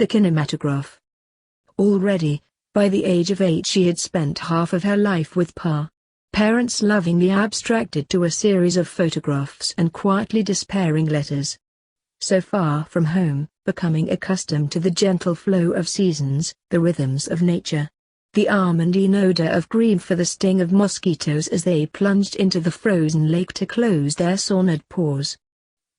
the kinematograph. Already, by the age of 8 she had spent half of her life with parents lovingly abstracted to a series of photographs and quietly despairing letters. So far from home, becoming accustomed to the gentle flow of seasons, the rhythms of nature. The almondine odor of green for the sting of mosquitoes as they plunged into the frozen lake to close their sauntering pores.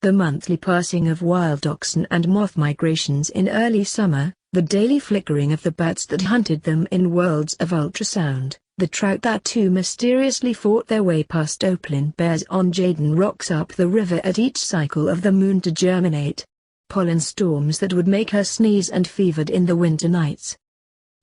The monthly passing of wild oxen and moth migrations in early summer, the daily flickering of the bats that hunted them in worlds of ultrasound, the trout that too mysteriously fought their way past opaline bears on jaden rocks up the river at each cycle of the moon to germinate. Pollen storms that would make her sneeze and fevered in the winter nights.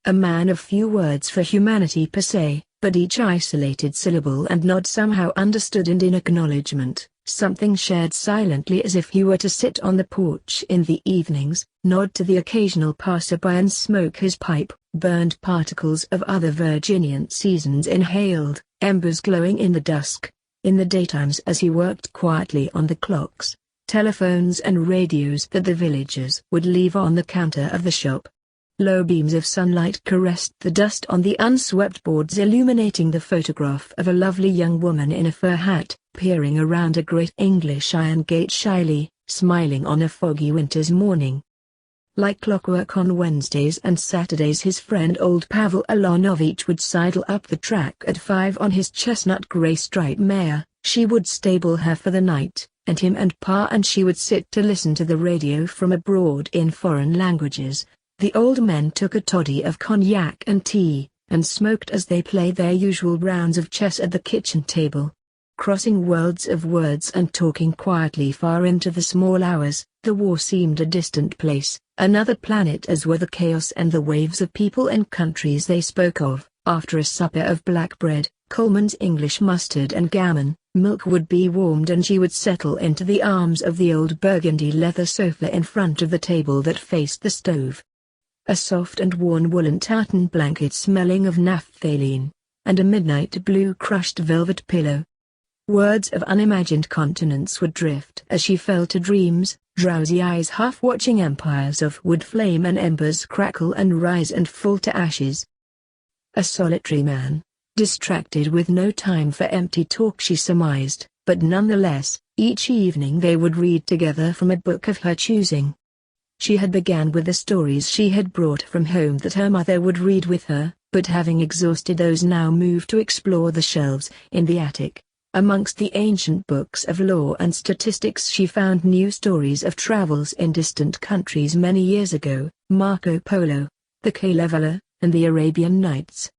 A man of few words for humanity per se, but each isolated syllable and nod somehow understood and in acknowledgement, something shared silently as if he were to sit on the porch in the evenings, nod to the occasional passerby and smoke his pipe, burned particles of other Virginian seasons inhaled, embers glowing in the dusk. In the daytimes as he worked quietly on the clocks, telephones and radios that the villagers would leave on the counter of the shop. Low beams of sunlight caressed the dust on the unswept boards illuminating the photograph of a lovely young woman in a fur hat, peering around a great English iron gate shyly, smiling on a foggy winter's morning. Like clockwork on Wednesdays and Saturdays his friend old Pavel Ulanovich would sidle up the track at 5 on his chestnut grey striped mare. She would stable her for the night, and him and Pa and she would sit to listen to the radio from abroad in foreign languages. The old men took a toddy of cognac and tea, and smoked as they played their usual rounds of chess at the kitchen table. Crossing worlds of words and talking quietly far into the small hours, the war seemed a distant place, another planet as were the chaos and the waves of people and countries they spoke of. After a supper of black bread, Coleman's English mustard and gammon, milk would be warmed and she would settle into the arms of the old burgundy leather sofa in front of the table that faced the stove. A soft and worn woolen tartan blanket smelling of naphthalene, and a midnight blue crushed velvet pillow. Words of unimagined continents would drift as she fell to dreams, drowsy eyes half watching empires of wood flame and embers crackle and rise and fall to ashes. A solitary man, distracted with no time for empty talk she surmised, but nonetheless, each evening they would read together from a book of her choosing. She had begun with the stories she had brought from home that her mother would read with her, but having exhausted those now moved to explore the shelves in the attic. Amongst the ancient books of law and statistics she found new stories of travels in distant countries many years ago, Marco Polo, the Kalevala, and the Arabian Nights.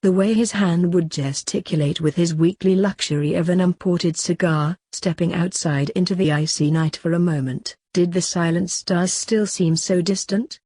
The way his hand would gesticulate with his weekly luxury of an imported cigar, stepping outside into the icy night for a moment, did the silent stars still seem so distant?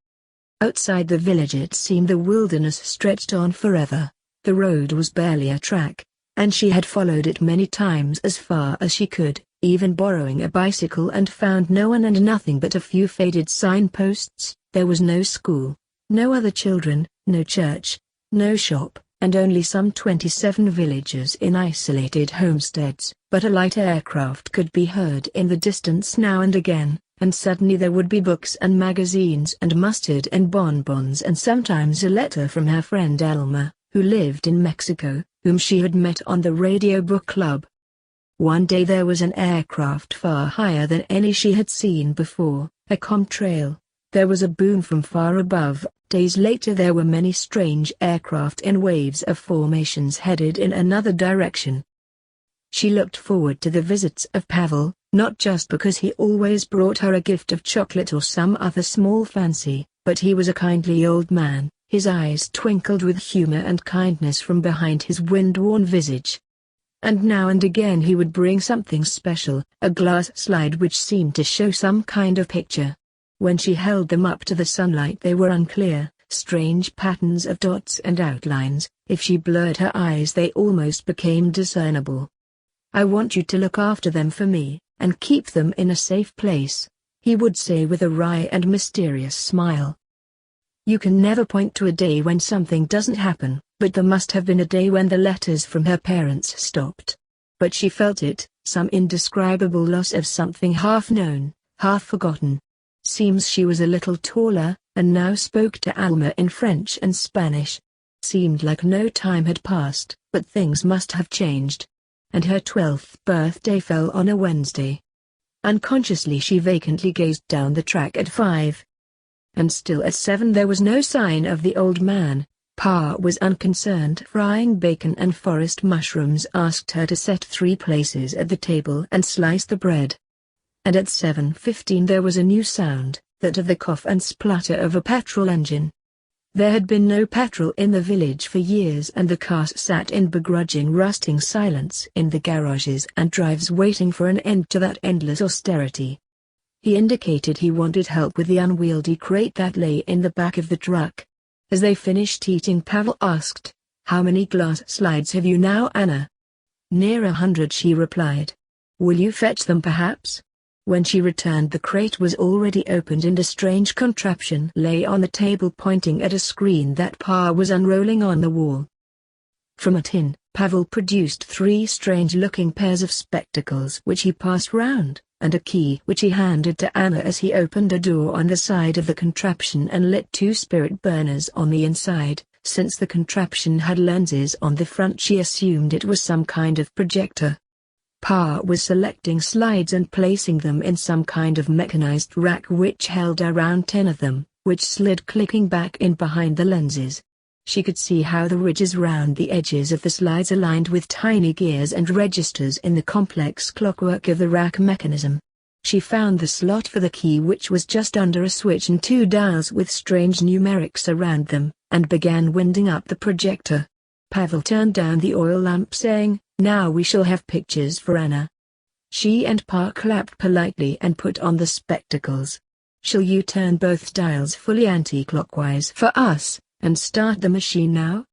Outside the village it seemed the wilderness stretched on forever. The road was barely a track, and she had followed it many times as far as she could, even borrowing a bicycle, and found no one and nothing but a few faded signposts. There was no school, no other children, no church, no shop, and only some 27 villagers in isolated homesteads. But a light aircraft could be heard in the distance now and again, and suddenly there would be books and magazines and mustard and bonbons and sometimes a letter from her friend Elma, who lived in Mexico, whom she had met on the radio book club. One day there was an aircraft far higher than any she had seen before, a contrail. There was a boom from far above. Days later there were many strange aircraft in waves of formations headed in another direction. She looked forward to the visits of Pavel, not just because he always brought her a gift of chocolate or some other small fancy, but he was a kindly old man. His eyes twinkled with humor and kindness from behind his wind-worn visage. And now and again he would bring something special, a glass slide which seemed to show some kind of picture. When she held them up to the sunlight they were unclear, strange patterns of dots and outlines. If she blurred her eyes they almost became discernible. "I want you to look after them for me, and keep them in a safe place," he would say with a wry and mysterious smile. You can never point to a day when something doesn't happen, but there must have been a day when the letters from her parents stopped. But she felt it, some indescribable loss of something half known, half forgotten. Seems she was a little taller, and now spoke to Alma in French and Spanish. Seemed like no time had passed, but things must have changed. And her 12th birthday fell on a Wednesday. Unconsciously she vacantly gazed down the track at 5. And still at 7 there was no sign of the old man. Pa was unconcerned. Frying bacon and forest mushrooms asked her to set 3 places at the table and slice the bread. And at 7:15 there was a new sound, that of the cough and splutter of a petrol engine. There had been no petrol in the village for years, and the cars sat in begrudging rusting silence in the garages and drives waiting for an end to that endless austerity. He indicated he wanted help with the unwieldy crate that lay in the back of the truck. As they finished eating, Pavel asked, "How many glass slides have you now, Anna?" "Near 100," she replied. "Will you fetch them perhaps?" When she returned, the crate was already opened and a strange contraption lay on the table, pointing at a screen that Pa was unrolling on the wall. From a tin, Pavel produced 3 strange-looking pairs of spectacles which he passed round, and a key which he handed to Anna as he opened a door on the side of the contraption and lit 2 spirit burners on the inside. Since the contraption had lenses on the front, she assumed it was some kind of projector. Pa was selecting slides and placing them in some kind of mechanized rack which held around 10 of them, which slid clicking back in behind the lenses. She could see how the ridges round the edges of the slides aligned with tiny gears and registers in the complex clockwork of the rack mechanism. She found the slot for the key, which was just under a switch, and 2 dials with strange numerics around them, and began winding up the projector. Pavel turned down the oil lamp, saying, "Now we shall have pictures for Anna." She and Pa clapped politely and put on the spectacles. "Shall you turn both dials fully anti-clockwise for us, and start the machine now?"